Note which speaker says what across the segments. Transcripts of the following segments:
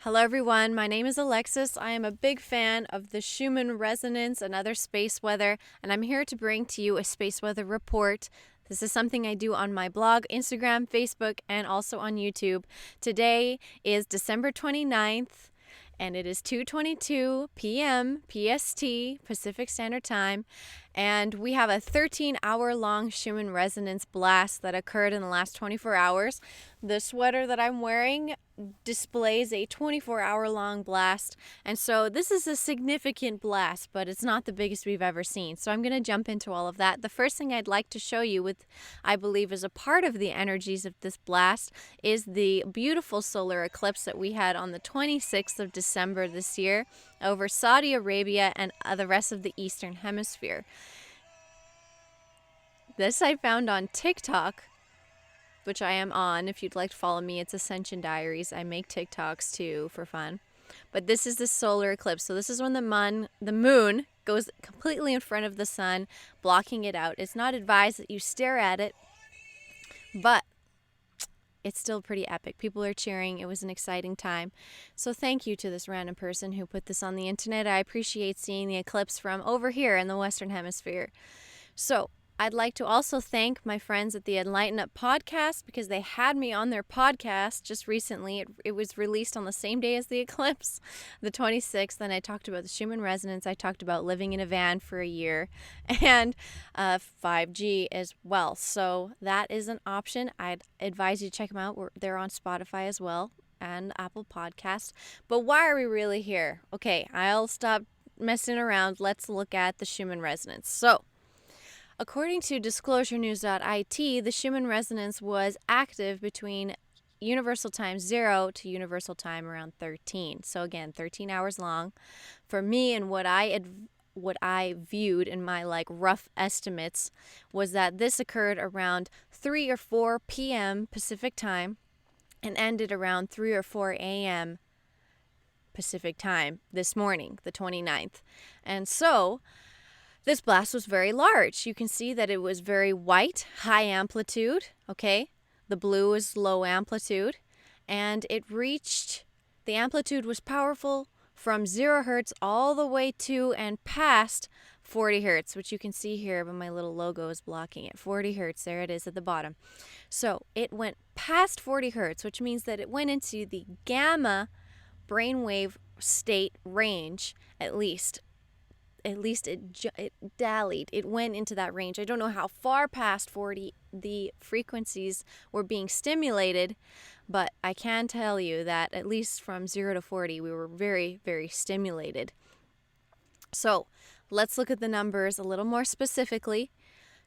Speaker 1: Hello everyone, my name is Alexis. I am a big fan of the Schumann Resonance and other space weather, and I'm here to bring to you a space weather report. This is something I do on my blog, Instagram, Facebook, and also on YouTube. Today is December 29th, and it is 2:22 p.m. PST, Pacific Standard Time, and we have a 13-hour-long Schumann Resonance blast that occurred in the last 24 hours. The sweater that I'm wearing displays a 24-hour-long blast, and so this is a significant blast, but it's not the biggest we've ever seen. So I'm going to jump into all of that. The first thing I'd like to show you, with I believe is a part of the energies of this blast, is the beautiful solar eclipse that we had on the 26th of December this year over Saudi Arabia and the rest of the Eastern Hemisphere. This I found on TikTok, which I am on. If you'd like to follow me, it's Ascension Diaries. I make TikToks too for fun. But this is the solar eclipse. So this is when the moon goes completely in front of the sun, blocking it out. It's not advised that you stare at it, but it's still pretty epic. People are cheering. It was an exciting time. So thank you to this random person who put this on the internet. I appreciate seeing the eclipse from over here in the Western Hemisphere. So I'd like to also thank my friends at the Enlighten Up podcast, because they had me on their podcast just recently. It was released on the same day as the eclipse, the 26th, and I talked about the Schumann Resonance. I talked about living in a van for a year and 5G as well. So that is an option. I'd advise you to check them out. They're on Spotify as well and Apple Podcasts. But why are we really here? Okay, I'll stop messing around. Let's look at the Schumann Resonance. So according to disclosurenews.it, the Schumann Resonance was active between Universal Time 0 to Universal Time around 13. So again, 13 hours long. For me, and what I viewed in my rough estimates was that this occurred around 3 or 4 p.m. Pacific Time and ended around 3 or 4 a.m. Pacific Time this morning, the 29th. And so this blast was very large. You can see that it was very white, high amplitude, okay? The blue is low amplitude, and the amplitude was powerful from 0 hertz all the way to and past 40 hertz, which you can see here, but my little logo is blocking it. 40 hertz, there it is at the bottom. So it went past 40 hertz, which means that it went into the gamma brainwave state range, at least it dallied. It went into that range. I don't know how far past 40 the frequencies were being stimulated, but I can tell you that at least from 0 to 40, we were very, very stimulated. So let's look at the numbers a little more specifically.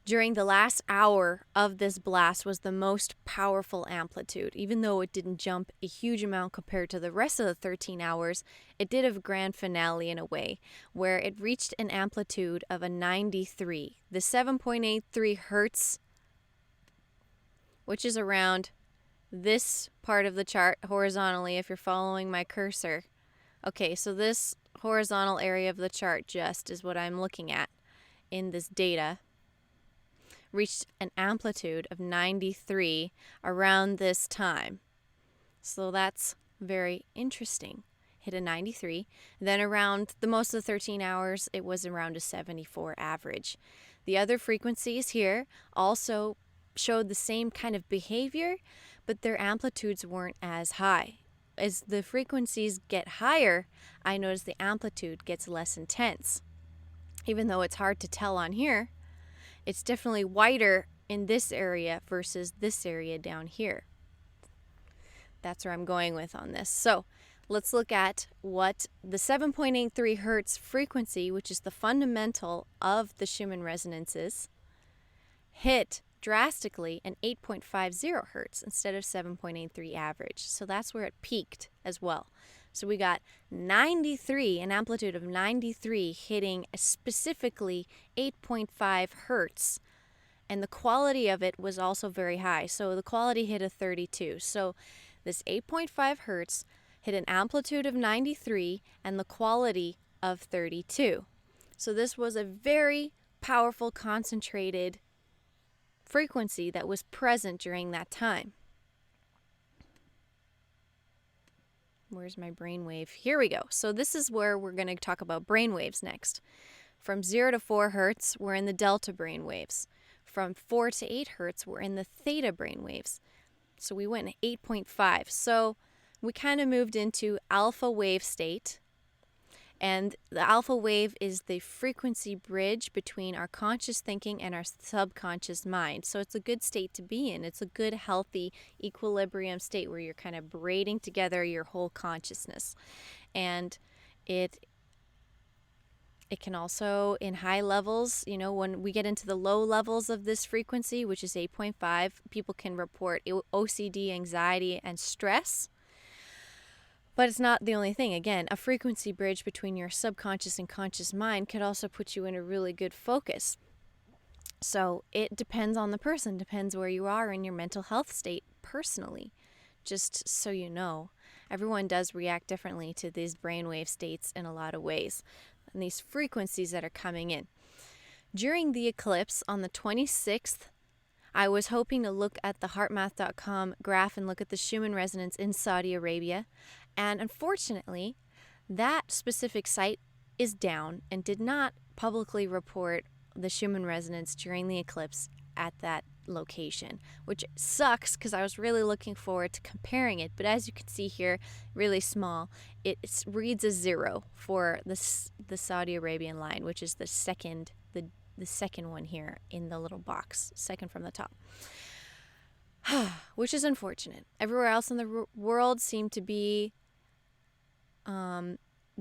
Speaker 1: During the last hour of this blast was the most powerful amplitude. Even though it didn't jump a huge amount compared to the rest of the 13 hours, it did have a grand finale in a way, where it reached an amplitude of a 93. The 7.83 hertz, which is around this part of the chart horizontally if you're following my cursor. Okay, so this horizontal area of the chart just is what I'm looking at in this data. Reached an amplitude of 93 around this time. So that's very interesting. Hit a 93. Then around the most of the 13 hours, it was around a 74 average. The other frequencies here also showed the same kind of behavior, but their amplitudes weren't as high. As the frequencies get higher, I notice the amplitude gets less intense. Even though it's hard to tell on here, it's definitely wider in this area versus this area down here. That's where I'm going with on this. So let's look at what the 7.83 hertz frequency, which is the fundamental of the Schumann resonances, hit drastically an 8.50 hertz instead of 7.83 average. So that's where it peaked as well. So we got 93, an amplitude of 93, hitting specifically 8.5 hertz. And the quality of it was also very high. So the quality hit a 32. So this 8.5 hertz hit an amplitude of 93 and the quality of 32. So this was a very powerful, concentrated frequency that was present during that time. Where's my brainwave? Here we go. So this is where we're going to talk about brainwaves next. From 0 to 4 hertz, we're in the delta brainwaves. From 4 to 8 hertz, we're in the theta brainwaves. So we went 8.5. So we kind of moved into alpha wave state. And the alpha wave is the frequency bridge between our conscious thinking and our subconscious mind. So it's a good state to be in. It's a good, healthy equilibrium state where you're kind of braiding together your whole consciousness. And it can also, in high levels, when we get into the low levels of this frequency, which is 8.5, people can report OCD, anxiety, and stress. But it's not the only thing. Again, a frequency bridge between your subconscious and conscious mind could also put you in a really good focus. So it depends on the person, depends where you are in your mental health state personally. Just so you know, everyone does react differently to these brainwave states in a lot of ways, and these frequencies that are coming in. During the eclipse on the 26th, I was hoping to look at the heartmath.com graph and look at the Schumann Resonance in Saudi Arabia. And unfortunately, that specific site is down and did not publicly report the Schumann Resonance during the eclipse at that location, which sucks because I was really looking forward to comparing it. But as you can see here, really small, it reads a 0 for the Saudi Arabian line, which is the second one here in the little box, second from the top. Which is unfortunate. Everywhere else in the world seemed to be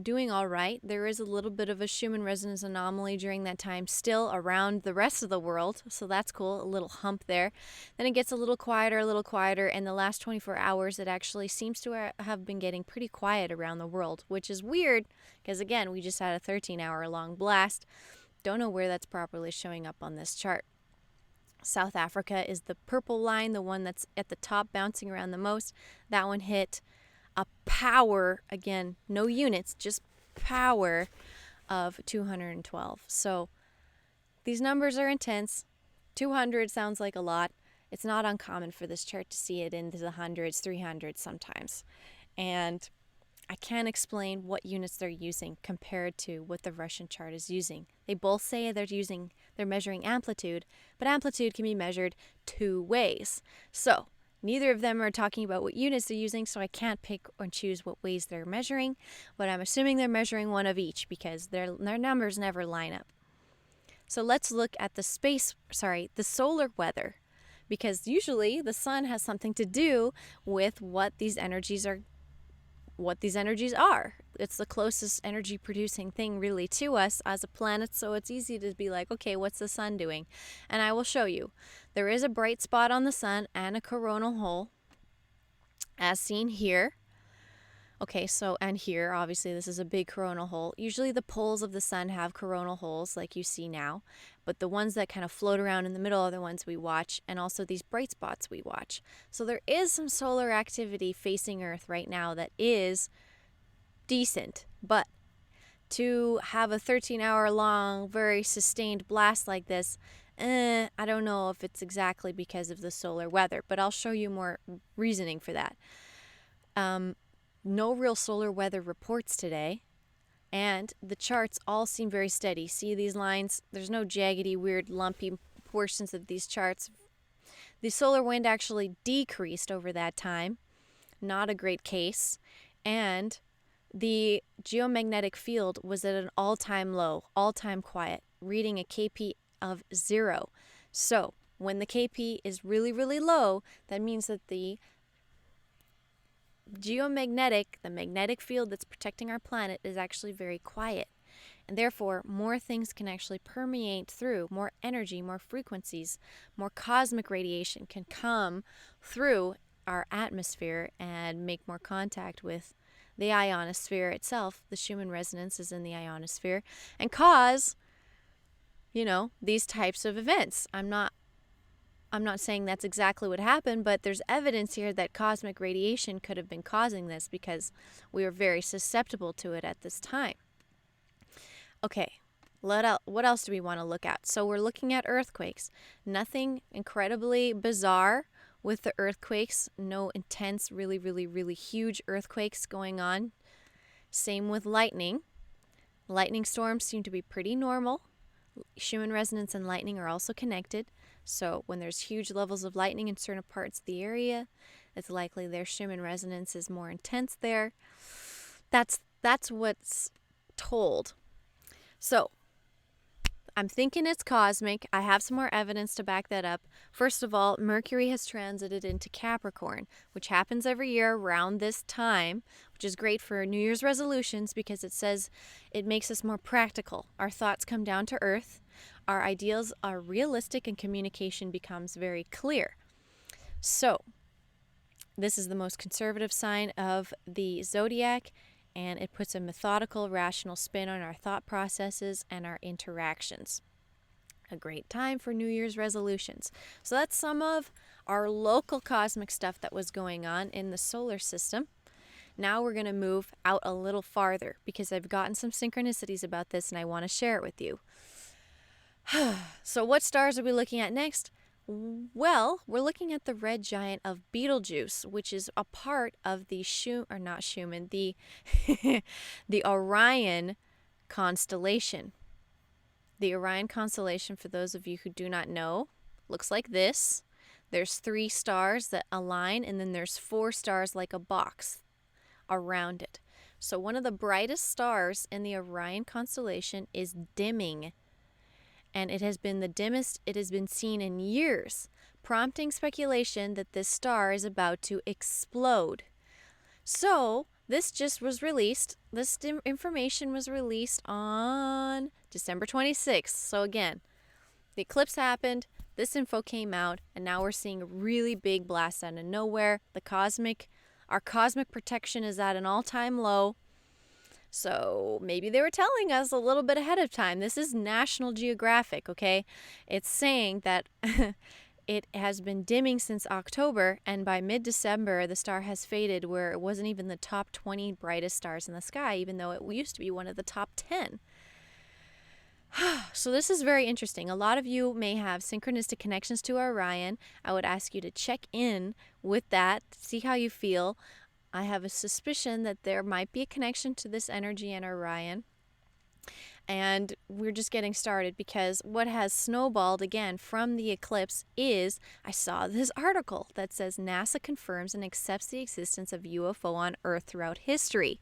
Speaker 1: doing all right. There is a little bit of a Schumann resonance anomaly during that time still around the rest of the world, so that's cool, a little hump there. Then it gets a little quieter, and the last 24 hours it actually seems to have been getting pretty quiet around the world, which is weird because, again, we just had a 13-hour long blast. Don't know where that's properly showing up on this chart. South Africa is the purple line, the one that's at the top bouncing around the most. That one hit a power, again, no units, just power of 212. So these numbers are intense. 200 sounds like a lot. It's not uncommon for this chart to see it into the hundreds, 300s sometimes. And I can't explain what units they're using compared to what the Russian chart is using. They both say they're measuring amplitude, but amplitude can be measured 2 ways. So neither of them are talking about what units they're using, so I can't pick or choose what ways they're measuring, but I'm assuming they're measuring one of each because their numbers never line up. So let's look at the solar weather, because usually the sun has something to do with what these energies are. It's the closest energy producing thing really to us as a planet, so it's easy to be like, okay, what's the sun doing? And I will show you. There is a bright spot on the sun and a coronal hole, as seen here. Okay, so, and here, obviously, this is a big coronal hole. Usually the poles of the sun have coronal holes like you see now, but the ones that kind of float around in the middle are the ones we watch, and also these bright spots we watch. So there is some solar activity facing Earth right now that is decent, but to have a 13-hour long, very sustained blast like this, I don't know if it's exactly because of the solar weather, but I'll show you more reasoning for that. No real solar weather reports today, and the charts all seem very steady. See these lines? There's no jaggedy, weird, lumpy portions of these charts. The solar wind actually decreased over that time. Not a great case. And the geomagnetic field was at an all-time low, all-time quiet, reading a KP of 0. So when the KP is really, really low, that means that the magnetic field that's protecting our planet is actually very quiet. And therefore, more things can actually permeate through, more energy, more frequencies, more cosmic radiation can come through our atmosphere and make more contact with the ionosphere itself. The Schumann resonance is in the ionosphere and cause, these types of events. I'm not saying that's exactly what happened, but there's evidence here that cosmic radiation could have been causing this because we were very susceptible to it at this time. Okay, what else do we want to look at? So we're looking at earthquakes. Nothing incredibly bizarre with the earthquakes. No intense, really, really, really huge earthquakes going on. Same with lightning. Lightning storms seem to be pretty normal. Schumann resonance and lightning are also connected. So when there's huge levels of lightning in certain parts of the area, it's likely their Schumann resonance is more intense there. That's what's told. So I'm thinking it's cosmic. I have some more evidence to back that up. First of all, Mercury has transited into Capricorn, which happens every year around this time, which is great for New Year's resolutions because it says it makes us more practical. Our thoughts come down to earth. Our ideals are realistic and communication becomes very clear. So, this is the most conservative sign of the zodiac, and it puts a methodical, rational spin on our thought processes and our interactions. A great time for New Year's resolutions. So that's some of our local cosmic stuff that was going on in the solar system. Now we're going to move out a little farther because I've gotten some synchronicities about this and I want to share it with you. So what stars are we looking at next? Well, we're looking at the red giant of Betelgeuse, which is a part of the the Orion constellation. The Orion constellation, for those of you who do not know, looks like this. There's 3 stars that align, and then there's 4 stars like a box around it. So one of the brightest stars in the Orion constellation is dimming, and it has been the dimmest it has been seen in years, prompting speculation that this star is about to explode. So this just was released. This information was released on December 26th. So again, the eclipse happened, this info came out, and now we're seeing a really big blast out of nowhere. Our cosmic protection is at an all-time low. So maybe they were telling us a little bit ahead of time. This is National Geographic, okay? It's saying that it has been dimming since October, and by mid-December, the star has faded where it wasn't even the top 20 brightest stars in the sky, even though it used to be one of the top 10. So this is very interesting. A lot of you may have synchronistic connections to Orion. I would ask you to check in with that, see how you feel. I have a suspicion that there might be a connection to this energy and Orion. And we're just getting started because what has snowballed again from the eclipse is I saw this article that says NASA confirms and accepts the existence of UFO on Earth throughout history.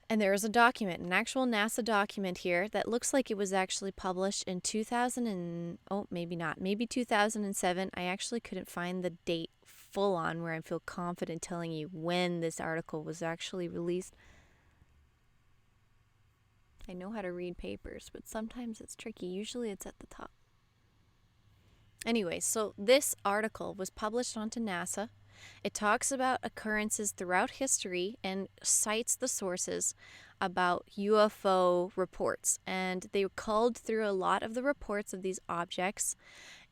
Speaker 1: And there is a document, an actual NASA document here that looks like it was actually published in 2007. I actually couldn't find the date full on where I feel confident telling you when this article was actually released. I know how to read papers, but sometimes it's tricky. Usually it's at the top. Anyway, so this article was published onto NASA. It talks about occurrences throughout history and cites the sources about UFO reports. And they culled through a lot of the reports of these objects,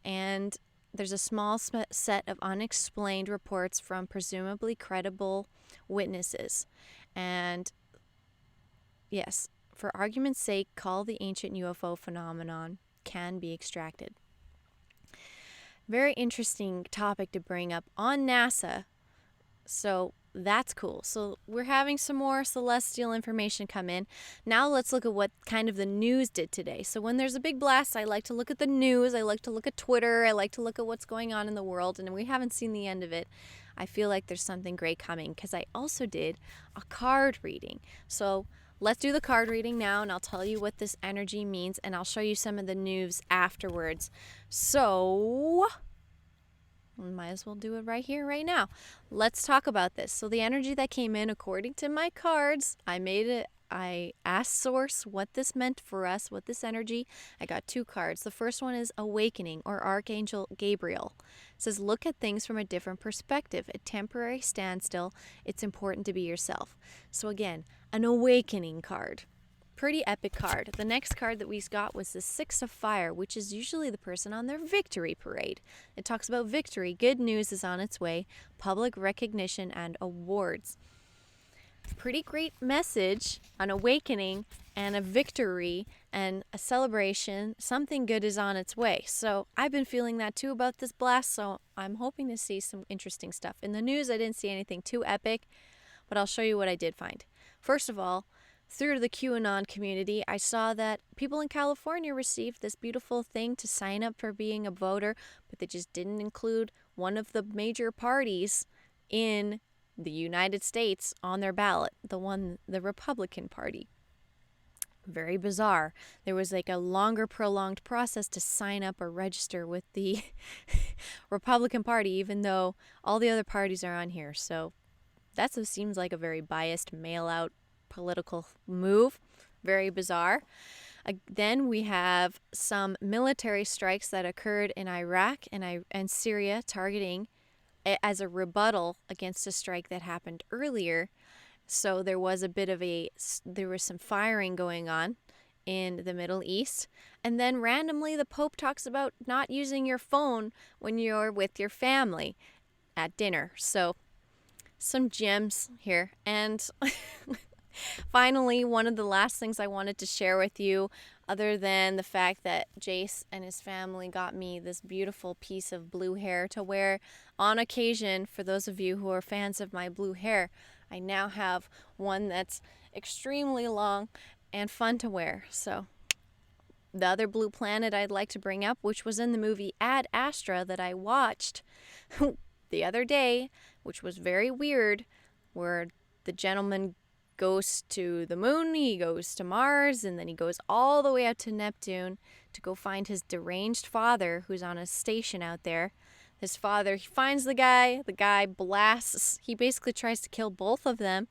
Speaker 1: and there's a small set of unexplained reports from presumably credible witnesses. And yes, for argument's sake, call the ancient UFO phenomenon can be extracted. Very interesting topic to bring up on NASA. So that's cool. So we're having some more celestial information come in. Now let's look at what kind of the news did today. So when there's a big blast, I like to look at the news. I like to look at Twitter. I like to look at what's going on in the world. And we haven't seen the end of it. I feel like there's something great coming because I also did a card reading. So let's do the card reading now, and I'll tell you what this energy means, and I'll show you some of the news afterwards. So might as well do it right here, right now. Let's talk about this. So the energy that came in, according to my cards, I asked Source what this meant for us, what this energy. I got 2 cards. The first one is Awakening, or Archangel Gabriel. It says, look at things from a different perspective. A temporary standstill. It's important to be yourself. So again, an awakening card. Pretty epic card. The next card that we got was the 6 of Fire, which is usually the person on their victory parade. It talks about victory. Good news is on its way. Public recognition and awards. Pretty great message, an awakening and a victory and a celebration. Something good is on its way. So I've been feeling that too about this blast. So I'm hoping to see some interesting stuff. In the news, I didn't see anything too epic, but I'll show you what I did find. First of all, through the QAnon community, I saw that people in California received this beautiful thing to sign up for being a voter, but they just didn't include one of the major parties in the United States on their ballot, the Republican Party. Very bizarre. There was like a longer prolonged process to sign up or register with the Republican Party, even though all the other parties are on here. So that seems like a very biased mail out political move. Very bizarre. Then we have some military strikes that occurred in Iraq and Syria, targeting as a rebuttal against a strike that happened earlier. So there was some firing going on in the Middle East. And then randomly the Pope talks about not using your phone when you're with your family at dinner. So some gems here. And finally, one of the last things I wanted to share with you, other than the fact that Jace and his family got me this beautiful piece of blue hair to wear on occasion, for those of you who are fans of my blue hair, I now have one that's extremely long and fun to wear. So the other blue planet I'd like to bring up, which was in the movie Ad Astra that I watched the other day, which was very weird, where the gentleman goes to the moon, he goes to Mars, and then he goes all the way out to Neptune to go find his deranged father who's on a station out there. His father, he finds the guy blasts, he basically tries to kill both of them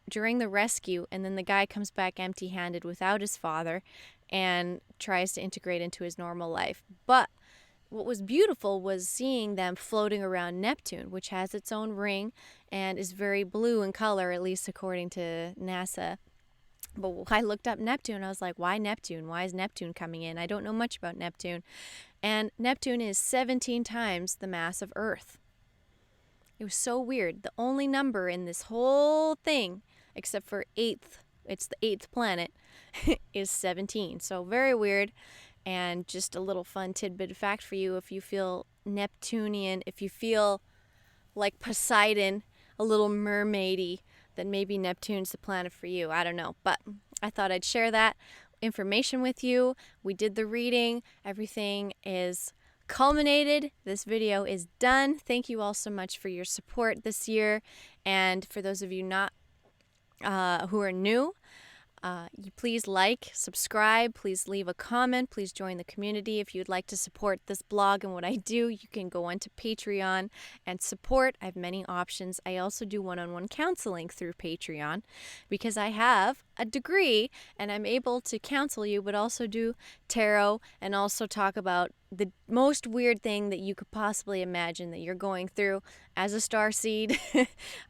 Speaker 1: during the rescue, and then the guy comes back empty-handed without his father and tries to integrate into his normal life. But what was beautiful was seeing them floating around Neptune, which has its own ring and is very blue in color, at least according to NASA. But when I looked up Neptune, I was like, why Neptune? Why is Neptune coming in? I don't know much about Neptune. And Neptune is 17 times the mass of Earth. It was so weird. The only number in this whole thing, except for it's the 8th planet, is 17. So very weird. And just a little fun tidbit of fact for you, if you feel Neptunian, if you feel like Poseidon, a little mermaidy, then maybe Neptune's the planet for you. I don't know. But I thought I'd share that information with you. We did the reading. Everything is culminated. This video is done. Thank you all so much for your support this year. And for those of you who are new, please subscribe, please leave a comment, please join the community. If you'd like to support this blog and what I do, you can go onto Patreon and support. I have many options. I also do one-on-one counseling through Patreon because I have a degree and I'm able to counsel you, but also do tarot and also talk about the most weird thing that you could possibly imagine that you're going through as a starseed.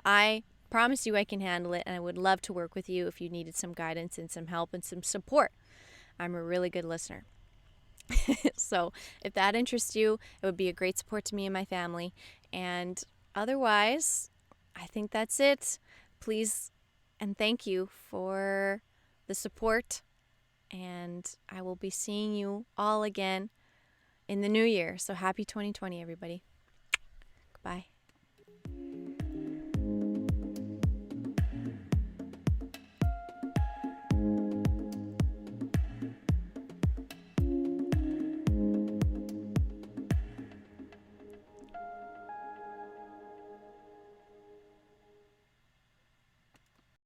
Speaker 1: I promise you I can handle it, and I would love to work with you if you needed some guidance and some help and some support. I'm a really good listener. So if that interests you, it would be a great support to me and my family. And otherwise, I think that's it. Please and thank you for the support, and I will be seeing you all again in the new year. So happy 2020, everybody. Goodbye.